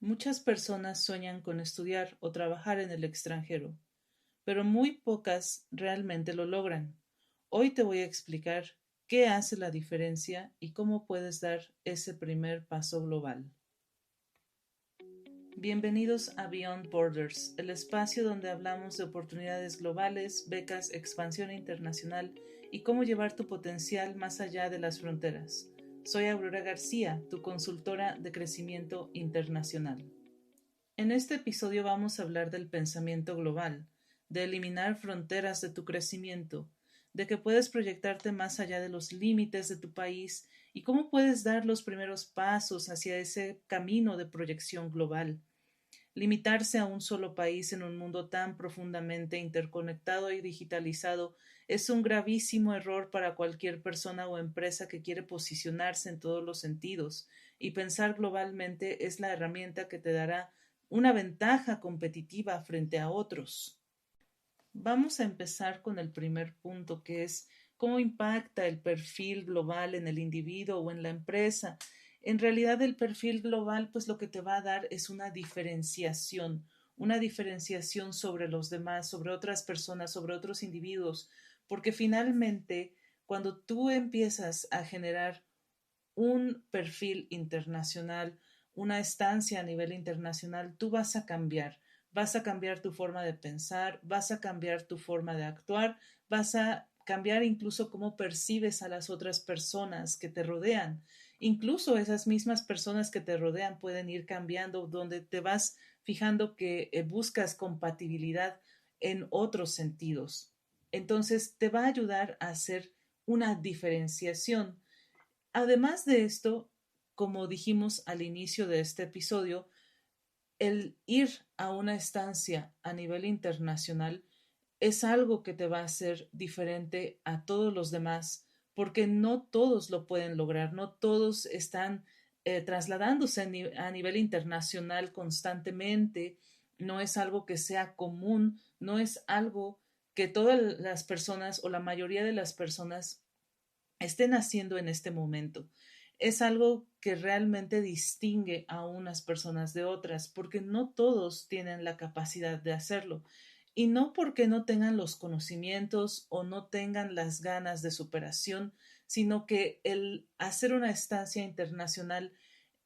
Muchas personas sueñan con estudiar o trabajar en el extranjero, pero muy pocas realmente lo logran. Hoy te voy a explicar qué hace la diferencia y cómo puedes dar ese primer paso global. Bienvenidos a Beyond Borders, el espacio donde hablamos de oportunidades globales, becas, expansión internacional y cómo llevar tu potencial más allá de las fronteras. Soy Aurora García, tu consultora de crecimiento internacional. En este episodio vamos a hablar del pensamiento global, de eliminar fronteras de tu crecimiento, de que puedes proyectarte más allá de los límites de tu país y cómo puedes dar los primeros pasos hacia ese camino de proyección global. Limitarse a un solo país en un mundo tan profundamente interconectado y digitalizado es un gravísimo error para cualquier persona o empresa que quiere posicionarse en todos los sentidos, y pensar globalmente es la herramienta que te dará una ventaja competitiva frente a otros. Vamos a empezar con el primer punto, que es cómo impacta el perfil global en el individuo o en la empresa. En realidad, el perfil global, pues lo que te va a dar es una diferenciación sobre los demás, sobre otras personas, sobre otros individuos, porque finalmente, cuando tú empiezas a generar un perfil internacional, una estancia a nivel internacional, tú vas a cambiar tu forma de pensar, vas a cambiar tu forma de actuar, vas a cambiar incluso cómo percibes a las otras personas que te rodean. Incluso esas mismas personas que te rodean pueden ir cambiando, donde te vas fijando que buscas compatibilidad en otros sentidos. Entonces, te va a ayudar a hacer una diferenciación. Además de esto, como dijimos al inicio de este episodio, el ir a una estancia a nivel internacional es algo que te va a hacer diferente a todos los demás, porque no todos lo pueden lograr, no todos están trasladándose a nivel internacional constantemente, no es algo que sea común, no es algo que todas las personas o la mayoría de las personas estén haciendo en este momento. Es algo que realmente distingue a unas personas de otras, porque no todos tienen la capacidad de hacerlo. Y no porque no tengan los conocimientos o no tengan las ganas de superación, sino que el hacer una estancia internacional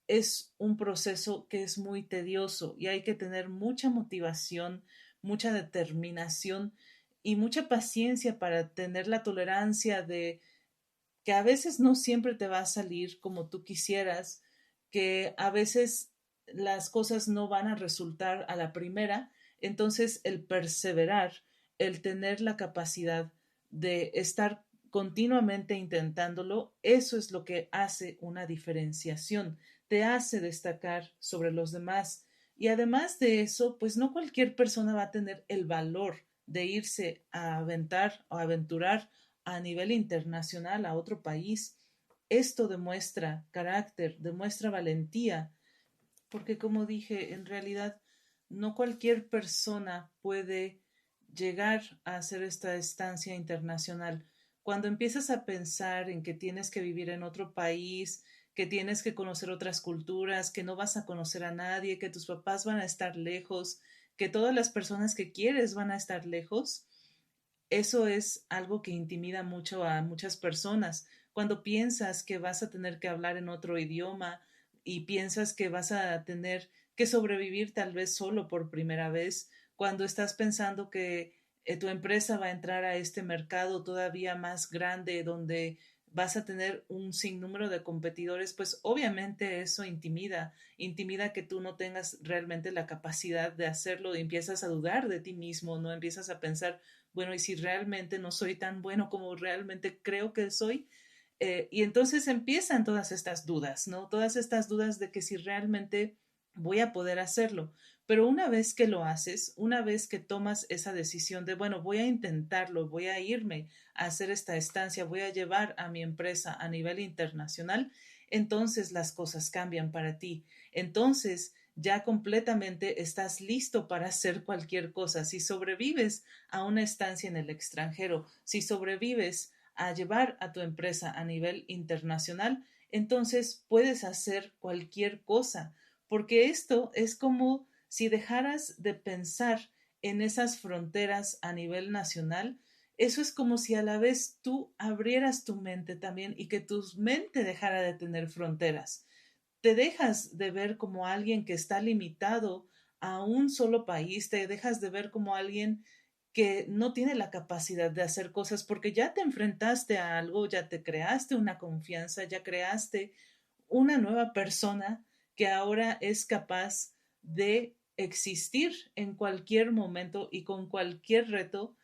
es un proceso que es muy tedioso y hay que tener mucha motivación, mucha determinación y mucha paciencia para tener la tolerancia de que a veces no siempre te va a salir como tú quisieras, que a veces las cosas no van a resultar a la primera, entonces el perseverar, el tener la capacidad de estar continuamente intentándolo, eso es lo que hace una diferenciación, te hace destacar sobre los demás. Y además de eso, pues no cualquier persona va a tener el valor de irse a aventar o aventurar a nivel internacional a otro país. Esto demuestra carácter, demuestra valentía, porque como dije, en realidad no cualquier persona puede llegar a hacer esta estancia internacional. Cuando empiezas a pensar en que tienes que vivir en otro país, que tienes que conocer otras culturas, que no vas a conocer a nadie, que tus papás van a estar lejos, que todas las personas que quieres van a estar lejos, eso es algo que intimida mucho a muchas personas. Cuando piensas que vas a tener que hablar en otro idioma y piensas que vas a tener que sobrevivir tal vez solo por primera vez, cuando estás pensando que tu empresa va a entrar a este mercado todavía más grande donde vas a tener un sinnúmero de competidores, pues obviamente eso intimida que tú no tengas realmente la capacidad de hacerlo y empiezas a dudar de ti mismo, no empiezas a pensar, bueno, ¿y si realmente no soy tan bueno como realmente creo que soy? Y entonces empiezan todas estas dudas, ¿no? Todas estas dudas de que si realmente voy a poder hacerlo. Pero una vez que lo haces, una vez que tomas esa decisión de, bueno, voy a intentarlo, voy a irme a hacer esta estancia, voy a llevar a mi empresa a nivel internacional, entonces las cosas cambian para ti. Entonces ya completamente estás listo para hacer cualquier cosa. Si sobrevives a una estancia en el extranjero, si sobrevives a llevar a tu empresa a nivel internacional, entonces puedes hacer cualquier cosa, porque esto es como si dejaras de pensar en esas fronteras a nivel nacional. Eso es como si a la vez tú abrieras tu mente también y que tu mente dejara de tener fronteras. Te dejas de ver como alguien que está limitado a un solo país, te dejas de ver como alguien que no tiene la capacidad de hacer cosas porque ya te enfrentaste a algo, ya te creaste una confianza, ya creaste una nueva persona que ahora es capaz de existir en cualquier momento y con cualquier reto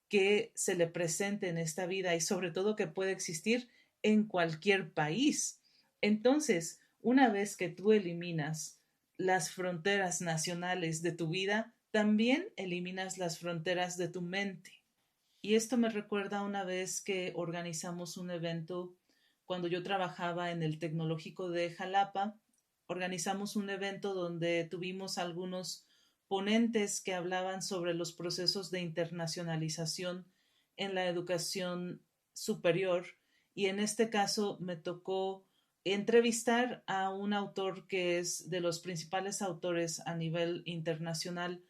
que se le presente en esta vida y sobre todo que puede existir en cualquier país. Entonces, una vez que tú eliminas las fronteras nacionales de tu vida, también eliminas las fronteras de tu mente. Y esto me recuerda una vez que organizamos un evento cuando yo trabajaba en el Tecnológico de Jalapa. Organizamos un evento donde tuvimos algunos ponentes que hablaban sobre los procesos de internacionalización en la educación superior. Y en este caso me tocó entrevistar a un autor que es de los principales autores a nivel internacional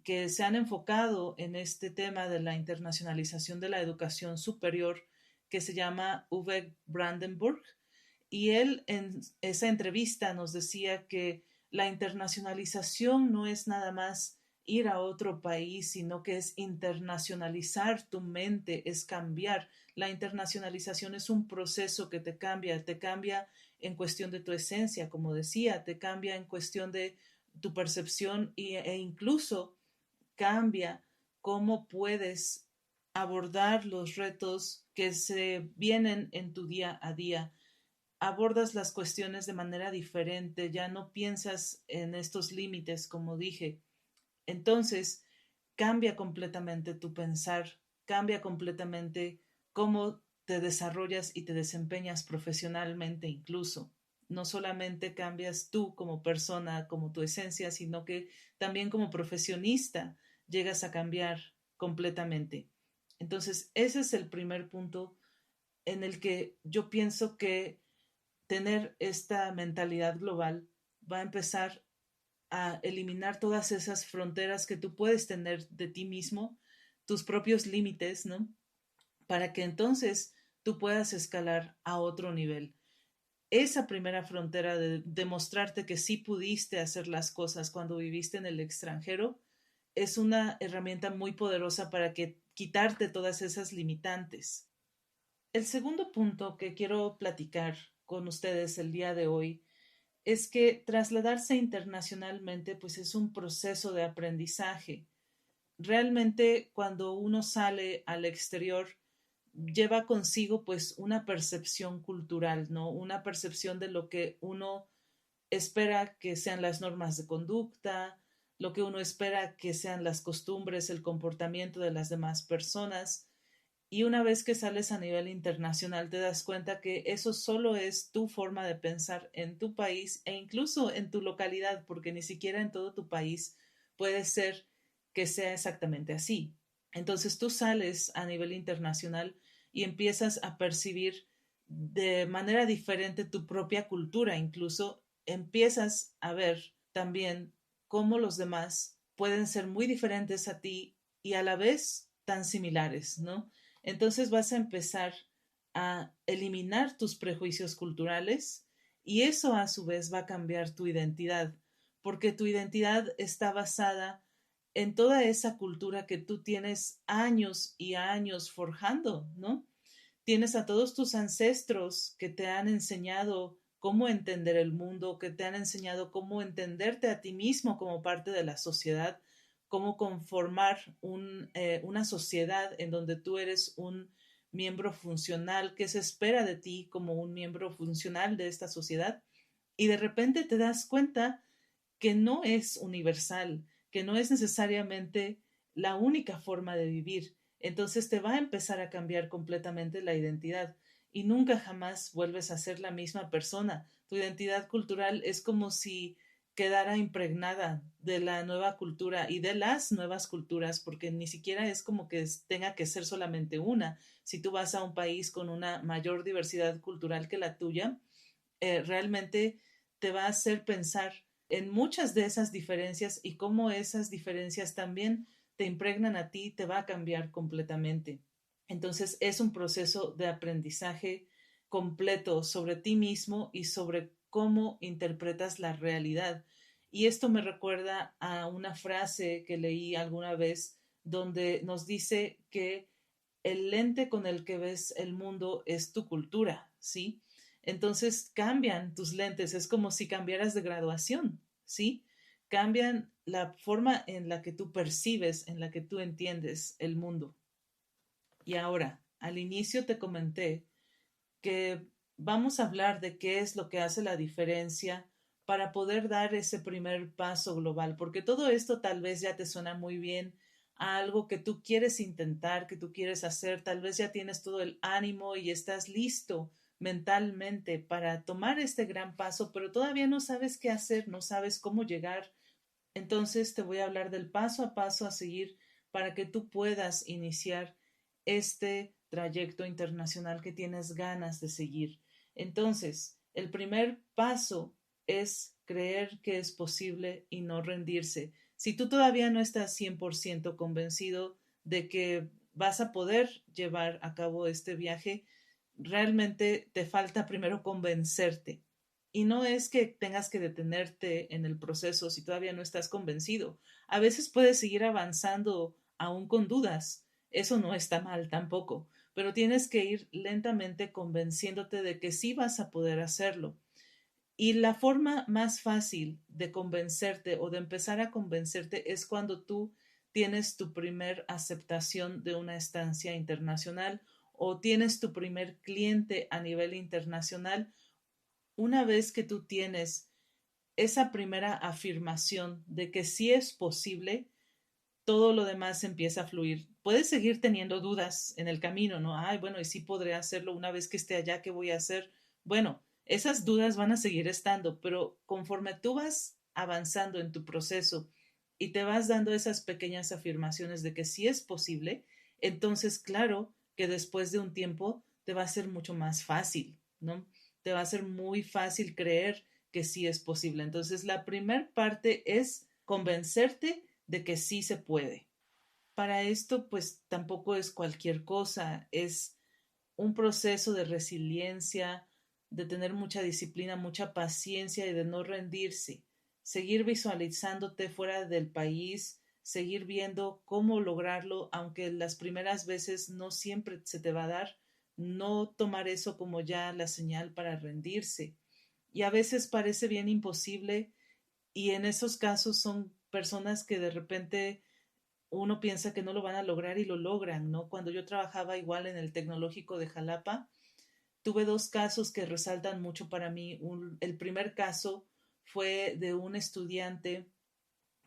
que se han enfocado en este tema de la internacionalización de la educación superior, que se llama Uwe Brandenburg. Y él en esa entrevista nos decía que la internacionalización no es nada más ir a otro país, sino que es internacionalizar tu mente, es cambiar. La internacionalización es un proceso que te cambia en cuestión de tu esencia, como decía, te cambia en cuestión de tu percepción e incluso cambia cómo puedes abordar los retos que se vienen en tu día a día. Abordas las cuestiones de manera diferente, ya no piensas en estos límites, como dije. Entonces, cambia completamente tu pensar, cambia completamente cómo te desarrollas y te desempeñas profesionalmente incluso. No solamente cambias tú como persona, como tu esencia, sino que también como profesionista llegas a cambiar completamente. Entonces, ese es el primer punto en el que yo pienso que tener esta mentalidad global va a empezar a eliminar todas esas fronteras que tú puedes tener de ti mismo, tus propios límites, ¿no? Para que entonces tú puedas escalar a otro nivel. Esa primera frontera de demostrarte que sí pudiste hacer las cosas cuando viviste en el extranjero es una herramienta muy poderosa para que quitarte todas esas limitantes. El segundo punto que quiero platicar con ustedes el día de hoy es que trasladarse internacionalmente pues es un proceso de aprendizaje. Realmente cuando uno sale al exterior lleva consigo pues una percepción cultural, ¿no? Una percepción de lo que uno espera que sean las normas de conducta, lo que uno espera que sean las costumbres, el comportamiento de las demás personas. Y una vez que sales a nivel internacional, te das cuenta que eso solo es tu forma de pensar en tu país e incluso en tu localidad, porque ni siquiera en todo tu país puede ser que sea exactamente así. Entonces tú sales a nivel internacional y empiezas a percibir de manera diferente tu propia cultura, incluso empiezas a ver también cómo los demás pueden ser muy diferentes a ti y a la vez tan similares, ¿no? Entonces vas a empezar a eliminar tus prejuicios culturales y eso a su vez va a cambiar tu identidad, porque tu identidad está basada en toda esa cultura que tú tienes años y años forjando, ¿no? Tienes a todos tus ancestros que te han enseñado cómo entender el mundo, que te han enseñado cómo entenderte a ti mismo como parte de la sociedad, cómo conformar una sociedad en donde tú eres un miembro funcional, que se espera de ti como un miembro funcional de esta sociedad, y de repente te das cuenta que no es universal, que no es necesariamente la única forma de vivir. Entonces te va a empezar a cambiar completamente la identidad y nunca jamás vuelves a ser la misma persona. Tu identidad cultural es como si quedara impregnada de la nueva cultura y de las nuevas culturas, porque ni siquiera es como que tenga que ser solamente una. Si tú vas a un país con una mayor diversidad cultural que la tuya, realmente te va a hacer pensar en muchas de esas diferencias y cómo esas diferencias también te impregnan a ti, te va a cambiar completamente. Entonces es un proceso de aprendizaje completo sobre ti mismo y sobre cómo interpretas la realidad. Y esto me recuerda a una frase que leí alguna vez donde nos dice que el lente con el que ves el mundo es tu cultura, ¿sí? Entonces cambian tus lentes, es como si cambiaras de graduación, ¿sí? Cambian la forma en la que tú percibes, en la que tú entiendes el mundo. Y ahora, al inicio te comenté que vamos a hablar de qué es lo que hace la diferencia para poder dar ese primer paso global, porque todo esto tal vez ya te suena muy bien a algo que tú quieres intentar, que tú quieres hacer, tal vez ya tienes todo el ánimo y estás listo mentalmente para tomar este gran paso, pero todavía no sabes qué hacer, no sabes cómo llegar. Entonces te voy a hablar del paso a paso a seguir para que tú puedas iniciar este trayecto internacional que tienes ganas de seguir. Entonces, el primer paso es creer que es posible y no rendirse. Si tú todavía no estás 100% convencido de que vas a poder llevar a cabo este viaje, realmente te falta primero convencerte. Y no es que tengas que detenerte en el proceso si todavía no estás convencido. A veces puedes seguir avanzando aún con dudas. Eso no está mal tampoco, pero tienes que ir lentamente convenciéndote de que sí vas a poder hacerlo. Y la forma más fácil de convencerte o de empezar a convencerte es cuando tú tienes tu primer aceptación de una estancia internacional o tienes tu primer cliente a nivel internacional. Una vez que tú tienes esa primera afirmación de que sí es posible, todo lo demás empieza a fluir. Puedes seguir teniendo dudas en el camino, ¿no? Ay, bueno, y sí podré hacerlo una vez que esté allá, ¿qué voy a hacer? Bueno, esas dudas van a seguir estando, pero conforme tú vas avanzando en tu proceso y te vas dando esas pequeñas afirmaciones de que sí es posible, entonces, claro que después de un tiempo te va a ser mucho más fácil, ¿no? Te va a ser muy fácil creer que sí es posible. Entonces, la primera parte es convencerte de que sí se puede. Para esto, pues tampoco es cualquier cosa, es un proceso de resiliencia, de tener mucha disciplina, mucha paciencia y de no rendirse, seguir visualizándote fuera del país, seguir viendo cómo lograrlo, aunque las primeras veces no siempre se te va a dar, no tomar eso como ya la señal para rendirse. Y a veces parece bien imposible y en esos casos son personas que de repente uno piensa que no lo van a lograr y lo logran, ¿no? Cuando yo trabajaba igual en el Tecnológico de Jalapa, tuve dos casos que resaltan mucho para mí. El primer caso fue de un estudiante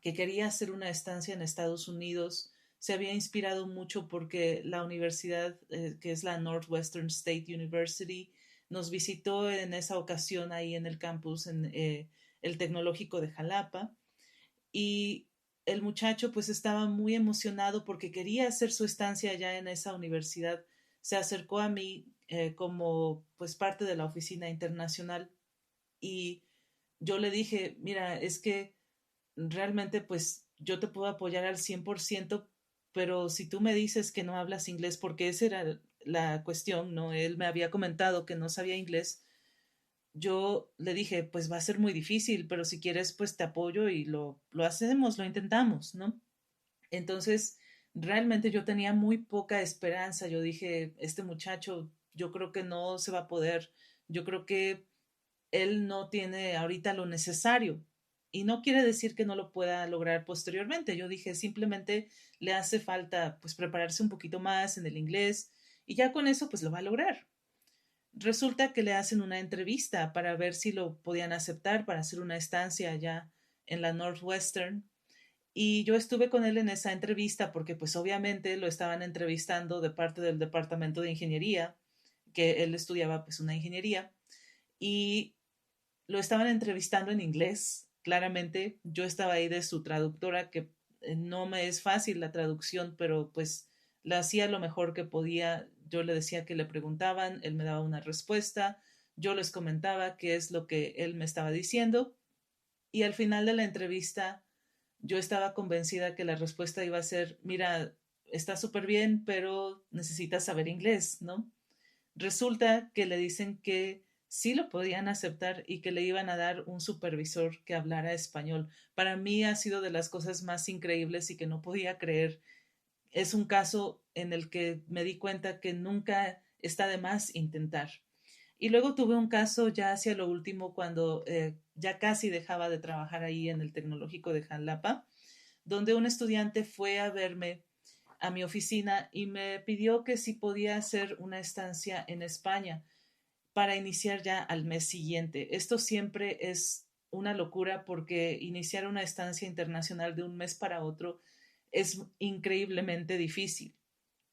que quería hacer una estancia en Estados Unidos. Se había inspirado mucho porque la universidad, que es la Northwestern State University, nos visitó en esa ocasión ahí en el campus, en el Tecnológico de Jalapa y el muchacho pues estaba muy emocionado porque quería hacer su estancia allá en esa universidad. Se acercó a mí como pues parte de la oficina internacional y yo le dije, mira, es que realmente pues yo te puedo apoyar al 100%, pero si tú me dices que no hablas inglés, porque esa era la cuestión, ¿no? Él me había comentado que no sabía inglés, yo le dije, pues va a ser muy difícil, pero si quieres, pues te apoyo y lo hacemos, lo intentamos, ¿no? Entonces, realmente yo tenía muy poca esperanza. Yo dije, este muchacho, yo creo que no se va a poder. Yo creo que él no tiene ahorita lo necesario. Y no quiere decir que no lo pueda lograr posteriormente. Yo dije, simplemente le hace falta pues prepararse un poquito más en el inglés y ya con eso pues lo va a lograr. Resulta que le hacen una entrevista para ver si lo podían aceptar para hacer una estancia allá en la Northwestern. Y yo estuve con él en esa entrevista porque pues obviamente lo estaban entrevistando de parte del departamento de ingeniería, que él estudiaba pues una ingeniería, y lo estaban entrevistando en inglés. Claramente yo estaba ahí de su traductora, que no me es fácil la traducción, pero pues la hacía lo mejor que podía. Yo le decía que le preguntaban, él me daba una respuesta, yo les comentaba qué es lo que él me estaba diciendo Y al final de la entrevista yo estaba convencida que la respuesta iba a ser, mira, está súper bien, pero necesitas saber inglés, ¿no? Resulta que le dicen que sí lo podían aceptar y que le iban a dar un supervisor que hablara español. Para mí ha sido de las cosas más increíbles y que no podía creer. Es un caso en el que me di cuenta que nunca está de más intentar. Y luego tuve un caso ya hacia lo último cuando ya casi dejaba de trabajar ahí en el Tecnológico de Jalapa, donde un estudiante fue a verme a mi oficina y me pidió que si podía hacer una estancia en España para iniciar ya al mes siguiente. Esto siempre es una locura porque iniciar una estancia internacional de un mes para otro es increíblemente difícil.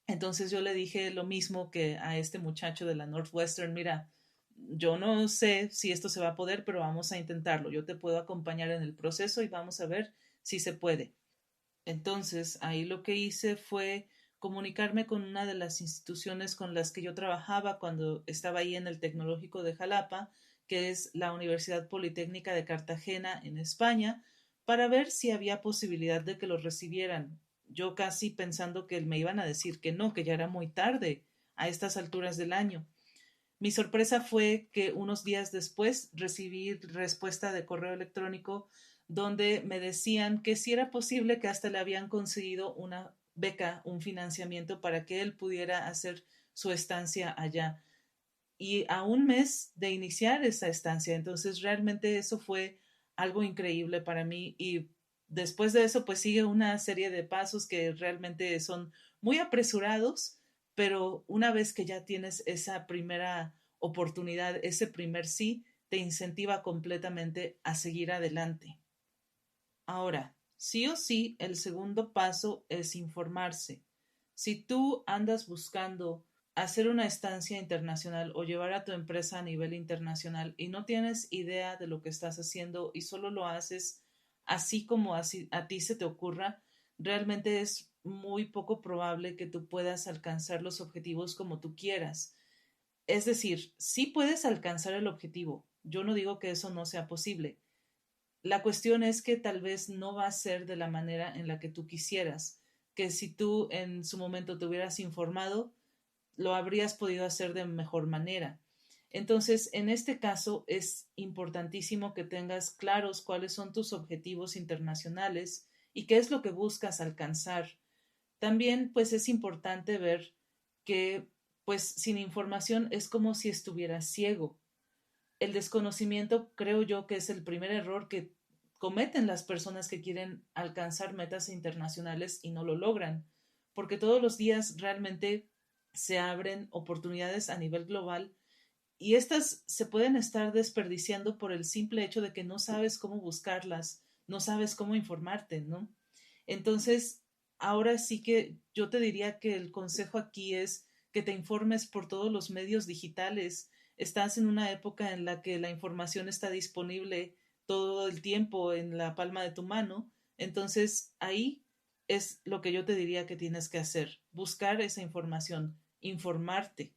Entonces yo le dije lo mismo que a este muchacho de la Northwestern, mira, yo no sé si esto se va a poder, pero vamos a intentarlo. Yo te puedo acompañar en el proceso y vamos a ver si se puede. Entonces, ahí lo que hice fue comunicarme con una de las instituciones con las que yo trabajaba cuando estaba ahí en el Tecnológico de Jalapa, que es la Universidad Politécnica de Cartagena en España, para ver si había posibilidad de que los recibieran. Yo casi pensando que me iban a decir que no, que ya era muy tarde a estas alturas del año. Mi sorpresa fue que unos días después recibí respuesta de correo electrónico donde me decían que si era posible que hasta le habían conseguido una beca, un financiamiento para que él pudiera hacer su estancia allá. Y a un mes de iniciar esa estancia, entonces realmente eso fue algo increíble para mí y después de eso pues sigue una serie de pasos que realmente son muy apresurados, pero una vez que ya tienes esa primera oportunidad, ese primer sí, te incentiva completamente a seguir adelante. Ahora, sí o sí, el segundo paso es informarse. Si tú andas buscando hacer una estancia internacional o llevar a tu empresa a nivel internacional y no tienes idea de lo que estás haciendo y solo lo haces así como así a ti se te ocurra, realmente es muy poco probable que tú puedas alcanzar los objetivos como tú quieras. Es decir, sí puedes alcanzar el objetivo. Yo no digo que eso no sea posible. La cuestión es que tal vez no va a ser de la manera en la que tú quisieras, que si tú en su momento te hubieras informado, lo habrías podido hacer de mejor manera. Entonces, en este caso es importantísimo que tengas claros cuáles son tus objetivos internacionales y qué es lo que buscas alcanzar. También, pues es importante ver que, pues sin información es como si estuvieras ciego. El desconocimiento creo yo que es el primer error que cometen las personas que quieren alcanzar metas internacionales y no lo logran, porque todos los días realmente se abren oportunidades a nivel global y estas se pueden estar desperdiciando por el simple hecho de que no sabes cómo buscarlas, no sabes cómo informarte, ¿no? Entonces, ahora sí que yo te diría que el consejo aquí es que te informes por todos los medios digitales. Estás en una época en la que la información está disponible todo el tiempo en la palma de tu mano. Entonces, ahí es lo que yo te diría que tienes que hacer, buscar esa información, informarte.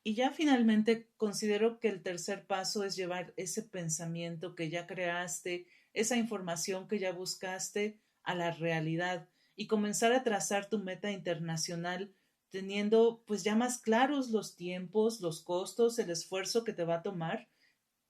Y ya finalmente considero que el tercer paso es llevar ese pensamiento que ya creaste, esa información que ya buscaste a la realidad y comenzar a trazar tu meta internacional teniendo pues ya más claros los tiempos, los costos, el esfuerzo que te va a tomar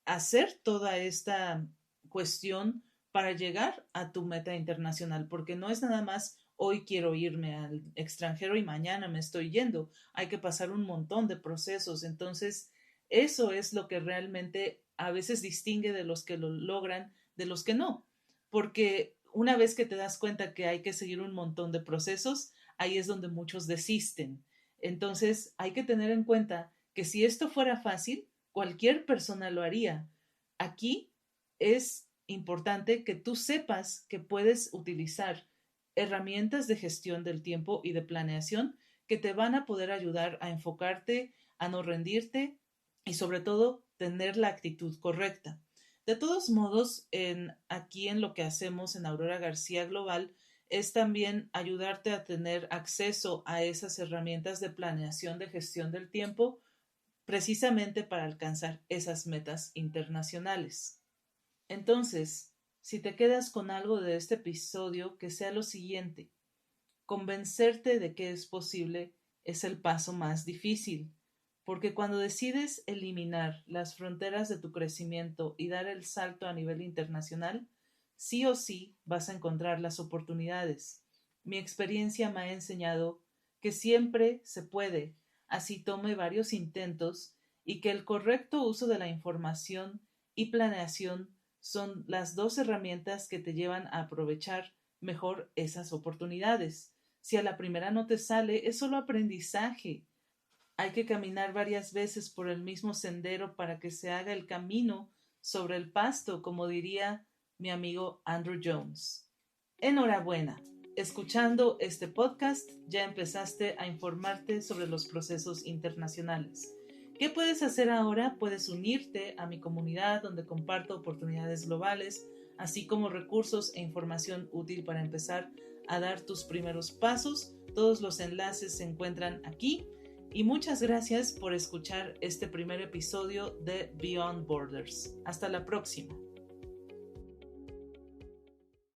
hacer toda esta cuestión para llegar a tu meta internacional, porque no es nada más hoy quiero irme al extranjero y mañana me estoy yendo, hay que pasar un montón de procesos, entonces eso es lo que realmente a veces distingue de los que lo logran de los que no, porque una vez que te das cuenta que hay que seguir un montón de procesos, ahí es donde muchos desisten. Entonces hay que tener en cuenta que si esto fuera fácil, cualquier persona lo haría. Aquí es importante que tú sepas que puedes utilizar herramientas de gestión del tiempo y de planeación que te van a poder ayudar a enfocarte, a no rendirte y sobre todo tener la actitud correcta. De todos modos, aquí en lo que hacemos en Aurora García Global es también ayudarte a tener acceso a esas herramientas de planeación de gestión del tiempo precisamente para alcanzar esas metas internacionales. Entonces, Si te quedas con algo de este episodio, que sea lo siguiente: convencerte de que es posible es el paso más difícil, porque cuando decides eliminar las fronteras de tu crecimiento y dar el salto a nivel internacional, sí o sí vas a encontrar las oportunidades. Mi experiencia me ha enseñado que siempre se puede, así tome varios intentos, y que el correcto uso de la información y planeación son las dos herramientas que te llevan a aprovechar mejor esas oportunidades. Si a la primera no te sale, es solo aprendizaje. Hay que caminar varias veces por el mismo sendero para que se haga el camino sobre el pasto, como diría mi amigo Andrew Jones. Enhorabuena. Escuchando este podcast ya empezaste a informarte sobre los procesos internacionales. ¿Qué puedes hacer ahora? Puedes unirte a mi comunidad donde comparto oportunidades globales, así como recursos e información útil para empezar a dar tus primeros pasos. Todos los enlaces se encuentran aquí. Y muchas gracias por escuchar este primer episodio de Beyond Borders. Hasta la próxima.